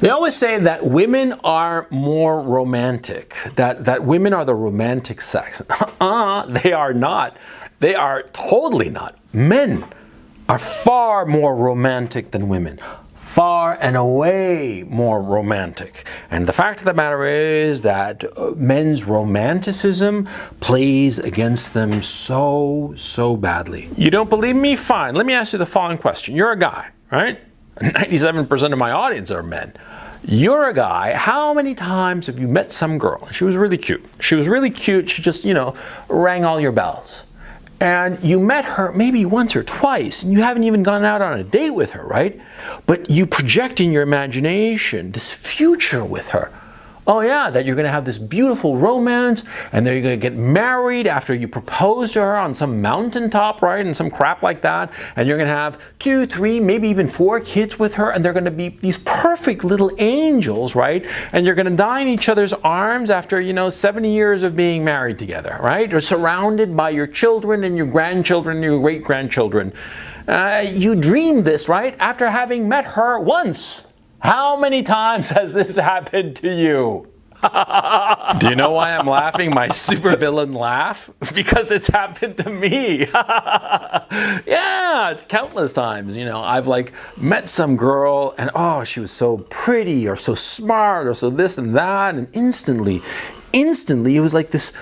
They always say that women are more romantic, that women are the romantic sex. They are not. They are totally not. Men are far more romantic than women. Far and away more romantic. And the fact of the matter is that men's romanticism plays against them so badly. You don't believe me? Fine. Let me ask you the following question. You're a guy, right? 97% of my audience are men. You're a guy. How many times have you met some girl? She was really cute. She was really cute. She just, rang all your bells. And you met her maybe once or twice, and you haven't even gone out on a date with her, right? But you project in your imagination this future with her. Oh yeah, that you're going to have this beautiful romance, and then you're going to get married after you propose to her on some mountaintop, right? And some crap like that. And you're going to have 2, 3, maybe even 4 kids with her, and they're going to be these perfect little angels, right? And you're going to die in each other's arms after, 70 years of being married together, right? Or surrounded by your children and your grandchildren and your great-grandchildren. You dreamed this, right? After having met her once. How many times has this happened to you? Do you know why I'm laughing? My supervillain laugh? Because it's happened to me. Yeah, countless times. I've met some girl and she was so pretty or so smart or so this and that, and instantly it was like this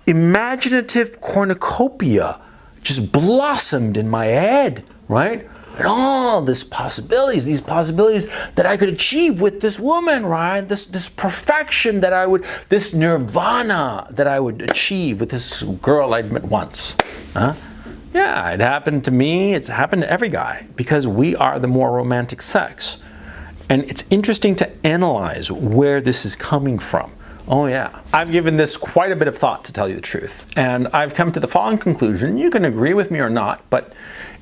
imaginative cornucopia just blossomed in my head, right? And all these possibilities that I could achieve with this woman, right? This perfection this nirvana that I would achieve with this girl I'd met once. Yeah, it happened to me. It's happened to every guy because we are the more romantic sex. And it's interesting to analyze where this is coming from. Oh yeah, I've given this quite a bit of thought, to tell you the truth. And I've come to the following conclusion. You can agree with me or not, but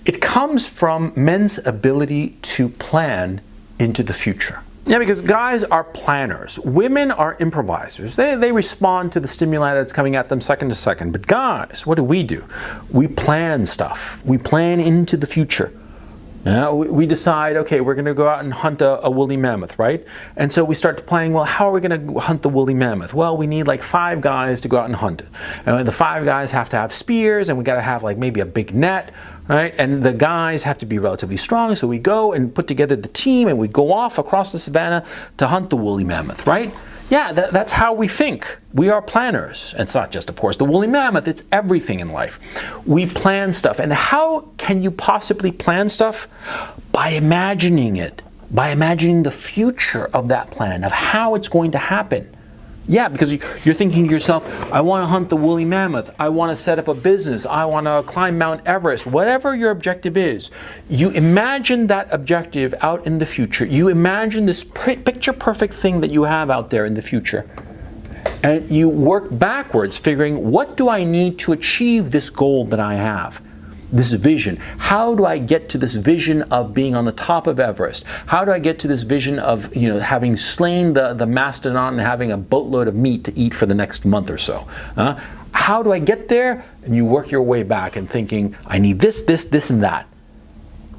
it comes from men's ability to plan into the future. Yeah, because guys are planners. Women are improvisers. They respond to the stimuli that's coming at them second to second. But guys, what do? We plan stuff. We plan into the future. We decide, okay, we're going to go out and hunt a woolly mammoth, right? And so we start planning, well, how are we going to hunt the woolly mammoth? Well, we need 5 guys to go out and hunt it. And the 5 guys have to have spears, and we got to have maybe a big net, right? And the guys have to be relatively strong, so we go and put together the team, and we go off across the savannah to hunt the woolly mammoth, right? Yeah, that's how we think. We are planners. And it's not just, of course, the woolly mammoth. It's everything in life. We plan stuff. And how can you possibly plan stuff? By imagining it. By imagining the future of that plan, of how it's going to happen. Yeah, because you're thinking to yourself, I want to hunt the woolly mammoth. I want to set up a business. I want to climb Mount Everest. Whatever your objective is, you imagine that objective out in the future. You imagine this picture-perfect thing that you have out there in the future. And you work backwards, figuring, what do I need to achieve this goal that I have? This vision. How do I get to this vision of being on the top of Everest? How do I get to this vision of having slain the mastodon and having a boatload of meat to eat for the next month or so? How do I get there? And you work your way back and thinking, I need this, and that.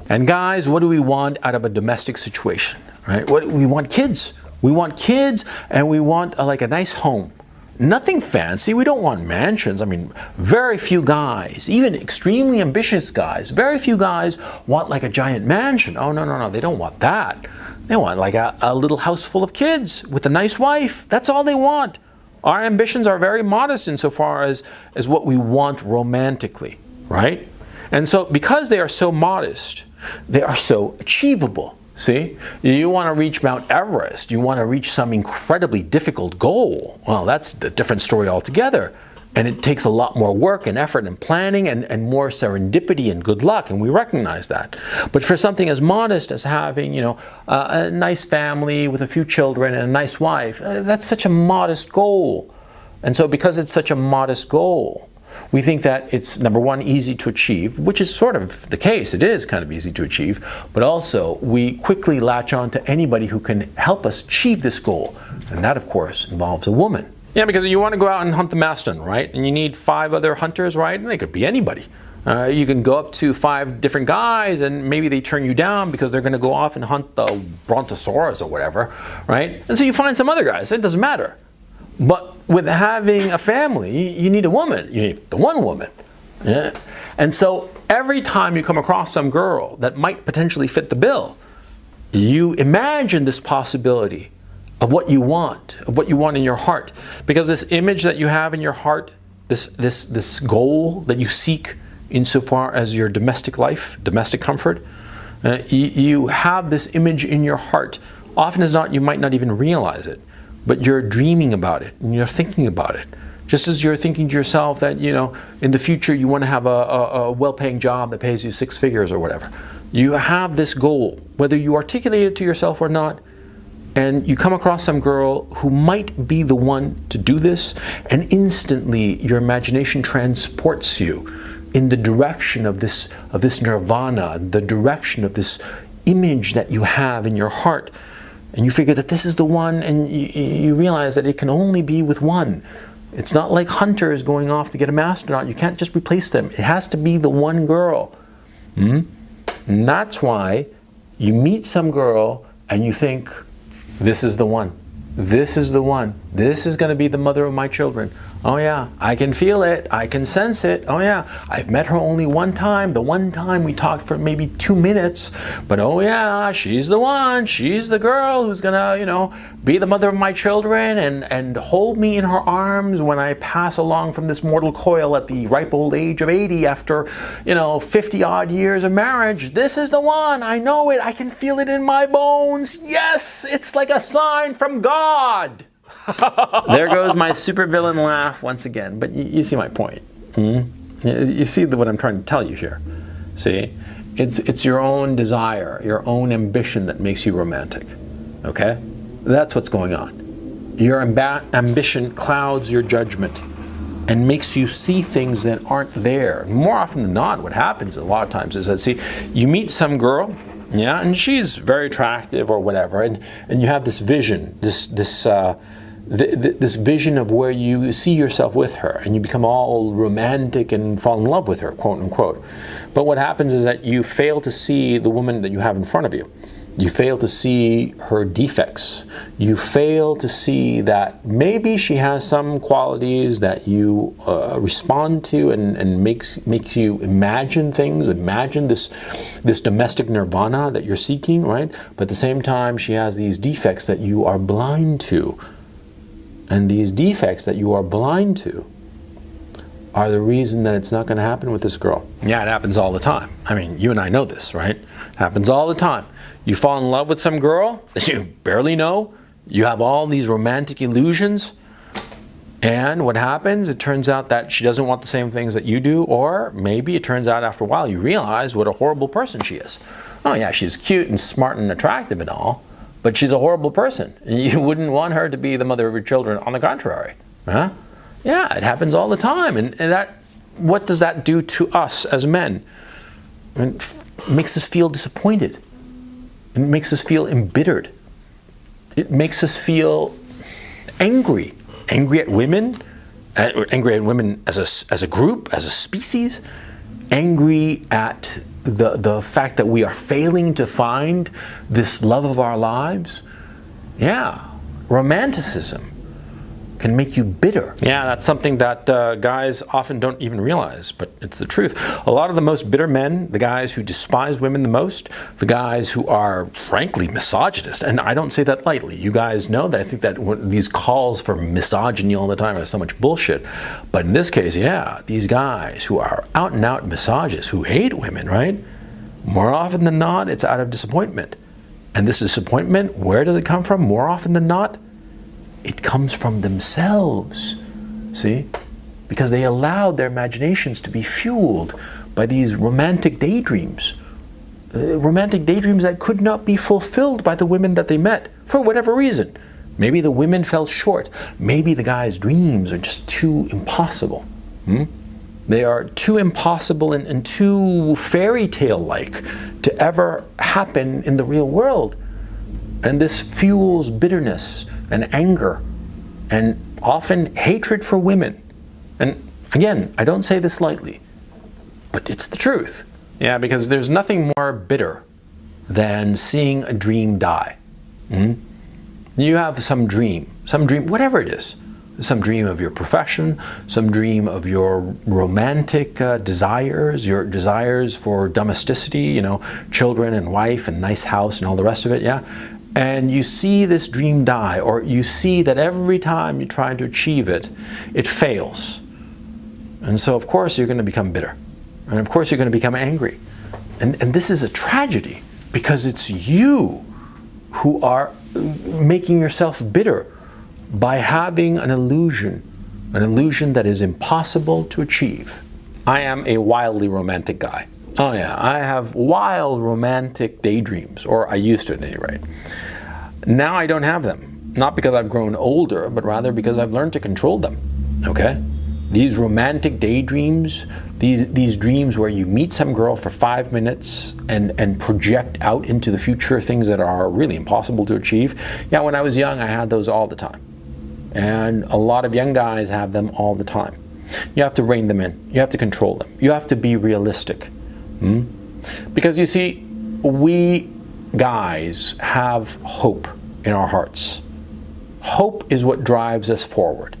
And guys, what do we want out of a domestic situation? Right? We want kids. We want kids, and we want a nice home. Nothing fancy. We don't want mansions. I mean, very few guys, even extremely ambitious guys, very few guys want a giant mansion. Oh, no. They don't want that. They want a little house full of kids with a nice wife. That's all they want. Our ambitions are very modest insofar as what we want romantically, right? And so because they are so modest, they are so achievable. See, you want to reach Mount Everest, you want to reach some incredibly difficult goal. Well, that's a different story altogether. And it takes a lot more work and effort and planning and more serendipity and good luck, and we recognize that. But for something as modest as having, a nice family with a few children and a nice wife, that's such a modest goal. And so because it's such a modest goal, we think that it's, number one, easy to achieve, which is sort of the case. It is kind of easy to achieve, but also we quickly latch on to anybody who can help us achieve this goal. And that, of course, involves a woman. Yeah, because you want to go out and hunt the mastodon, right? And you need 5 other hunters, right? And they could be anybody. You can go up to 5 different guys and maybe they turn you down because they're going to go off and hunt the brontosaurus or whatever, right? And so you find some other guys. It doesn't matter. But with having a family, you need a woman. You need the one woman. Yeah. And so every time you come across some girl that might potentially fit the bill, you imagine this possibility of what you want in your heart. Because this image that you have in your heart, this goal that you seek insofar as your domestic life, domestic comfort, you have this image in your heart. Often as not, you might not even realize it, but you're dreaming about it and you're thinking about it. Just as you're thinking to yourself that, in the future you want to have a well-paying job that pays you 6 figures or whatever. You have this goal, whether you articulate it to yourself or not, and you come across some girl who might be the one to do this, and instantly your imagination transports you in the direction of this nirvana, the direction of this image that you have in your heart. And you figure that this is the one, and you realize that it can only be with one. It's not like hunters going off to get a astronaut. You can't just replace them. It has to be the one girl. And that's why you meet some girl and you think, this is the one. This is the one. This is going to be the mother of my children. Oh yeah, I can feel it. I can sense it. Oh yeah, I've met her only one time. The one time we talked for maybe 2 minutes. But oh yeah, she's the one. She's the girl who's going to, be the mother of my children and hold me in her arms when I pass along from this mortal coil at the ripe old age of 80 after, 50 odd years of marriage. This is the one. I know it. I can feel it in my bones. Yes, it's like a sign from God. There goes my supervillain laugh once again. But you see my point. You see what I'm trying to tell you here. See, it's your own desire, your own ambition that makes you romantic. Okay, that's what's going on. Your ambition clouds your judgment and makes you see things that aren't there. More often than not, what happens a lot of times is that, you meet some girl, yeah, and she's very attractive or whatever, and you have this vision, this vision of where you see yourself with her, and you become all romantic and fall in love with her, quote unquote. But what happens is that you fail to see the woman that you have in front of you. You fail to see her defects. You fail to see that maybe she has some qualities that you respond to and makes you imagine things, imagine this domestic nirvana that you're seeking, right? But at the same time, she has these defects that you are blind to. And these defects that you are blind to are the reason that it's not going to happen with this girl. Yeah, it happens all the time. I mean, you and I know this, right? It happens all the time. You fall in love with some girl that you barely know. You have all these romantic illusions. And what happens? It turns out that she doesn't want the same things that you do. Or maybe it turns out after a while you realize what a horrible person she is. Oh yeah, she's cute and smart and attractive and all. But she's a horrible person. You wouldn't want her to be the mother of your children. On the contrary. Huh? Yeah, it happens all the time. And what does that do to us as men? It makes us feel disappointed. It makes us feel embittered. It makes us feel angry. Angry at women. Angry at women as a group, as a species. Angry at the fact that we are failing to find this love of our lives. Yeah, romanticism can make you bitter. Yeah, that's something that guys often don't even realize, but it's the truth. A lot of the most bitter men, the guys who despise women the most, the guys who are frankly misogynist, and I don't say that lightly. You guys know that I think that these calls for misogyny all the time are so much bullshit. But in this case, yeah, these guys who are out and out misogynists, who hate women, right? More often than not, it's out of disappointment. And this disappointment, where does it come from? More often than not, it comes from themselves, see? Because they allowed their imaginations to be fueled by these romantic daydreams. Romantic daydreams that could not be fulfilled by the women that they met, for whatever reason. Maybe the women fell short. Maybe the guy's dreams are just too impossible. They are too impossible and too fairy tale-like to ever happen in the real world. And this fuels bitterness and anger, and often hatred for women. And again, I don't say this lightly. but it's the truth. Yeah, because there's nothing more bitter than seeing a dream die. You have some dream, whatever it is. Some dream of your profession, some dream of your romantic desires, your desires for domesticity, you know, children and wife and nice house and all the rest of it, yeah? And you see this dream die, or you see that every time you try to achieve it, it fails. And so, of course, you're going to become bitter. And of course, you're going to become angry. And this is a tragedy, because it's you who are making yourself bitter by having an illusion that is impossible to achieve. I am a wildly romantic guy. Oh yeah, I have wild romantic daydreams, or I used to at any rate. Now I don't have them. Not because I've grown older, but rather because I've learned to control them, okay? These romantic daydreams, these dreams where you meet some girl for 5 minutes and project out into the future things that are really impossible to achieve. Yeah, when I was young, I had those all the time. And a lot of young guys have them all the time. You have to rein them in. You have to control them. You have to be realistic. Because you see, we guys have hope in our hearts. Hope is what drives us forward.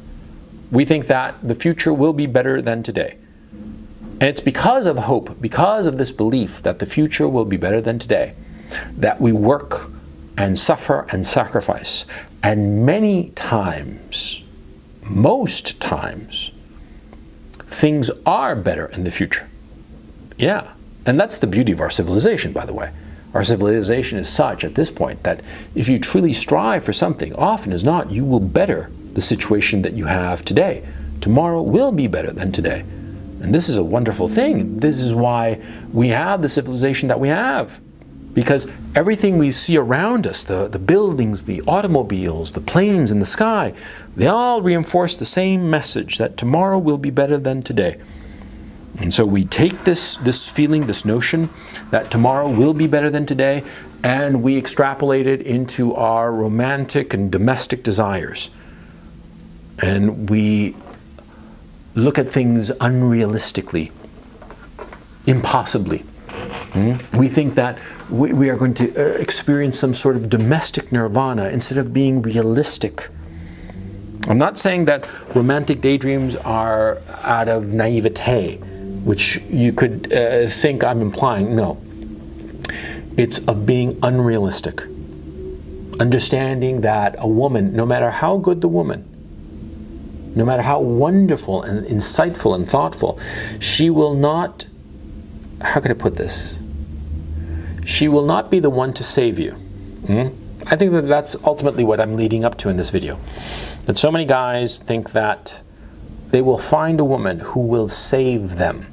We think that the future will be better than today. And it's because of hope, because of this belief that the future will be better than today, that we work and suffer and sacrifice. And many times, most times, things are better in the future. Yeah, and that's the beauty of our civilization, by the way. Our civilization is such at this point that if you truly strive for something, often as not, you will better the situation that you have today. Tomorrow will be better than today. And this is a wonderful thing. This is why we have the civilization that we have. Because everything we see around us, the buildings, the automobiles, the planes in the sky, they all reinforce the same message that tomorrow will be better than today. And so we take this feeling, this notion that tomorrow will be better than today, and we extrapolate it into our romantic and domestic desires. And we look at things unrealistically, impossibly. We think that we are going to experience some sort of domestic nirvana instead of being realistic. I'm not saying that romantic daydreams are out of naivete, which you could think I'm implying. No. It's of being unrealistic. Understanding that a woman, no matter how good the woman, no matter how wonderful and insightful and thoughtful, she will not, how can I put this? She will not be the one to save you. I think that that's ultimately what I'm leading up to in this video. That so many guys think that they will find a woman who will save them.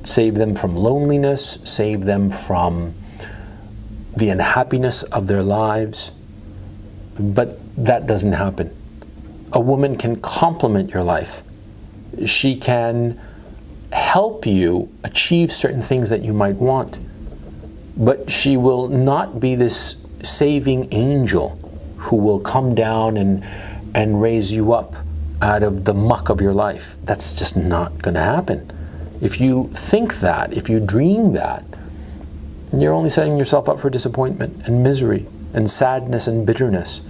Save them from loneliness, save them from the unhappiness of their lives. But that doesn't happen. A woman can complement your life. She can help you achieve certain things that you might want. But she will not be this saving angel who will come down and raise you up out of the muck of your life. That's just not going to happen. If you think that, if you dream that, you're only setting yourself up for disappointment and misery and sadness and bitterness,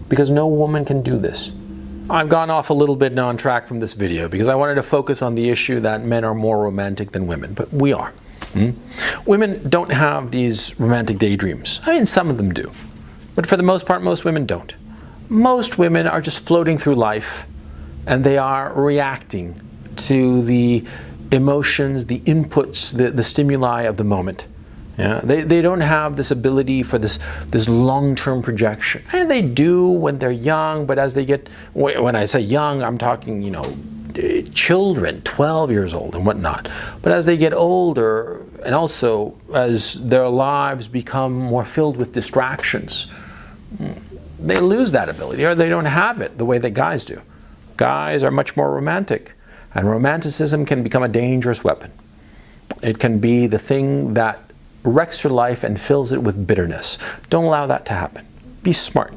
because no woman can do this. I've gone off a little bit on track from this video because I wanted to focus on the issue that men are more romantic than women, but we are. Women don't have these romantic daydreams. I mean, some of them do, but for the most part, most women don't. Most women are just floating through life, and they are reacting to the emotions, the inputs, the stimuli of the moment. Yeah, they don't have this ability for this long-term projection. And they do when they're young, but as they get, when I say young, I'm talking, you know, children, 12 years old and whatnot. But as they get older, and also as their lives become more filled with distractions, they lose that ability, or they don't have it the way that guys do. Guys are much more romantic, and romanticism can become a dangerous weapon. It can be the thing that wrecks your life and fills it with bitterness. Don't allow that to happen. Be smart.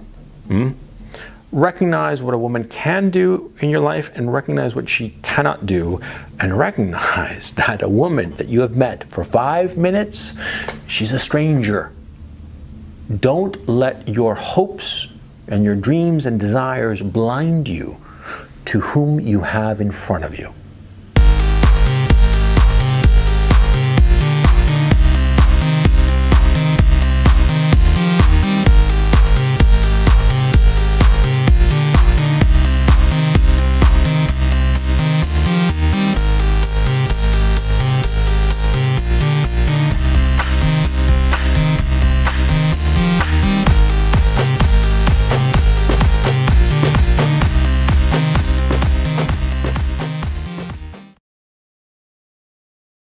recognize what a woman can do in your life and recognize what she cannot do, and recognize that a woman that you have met for 5 minutes, she's a stranger. Don't let your hopes and your dreams and desires blind you to whom you have in front of you.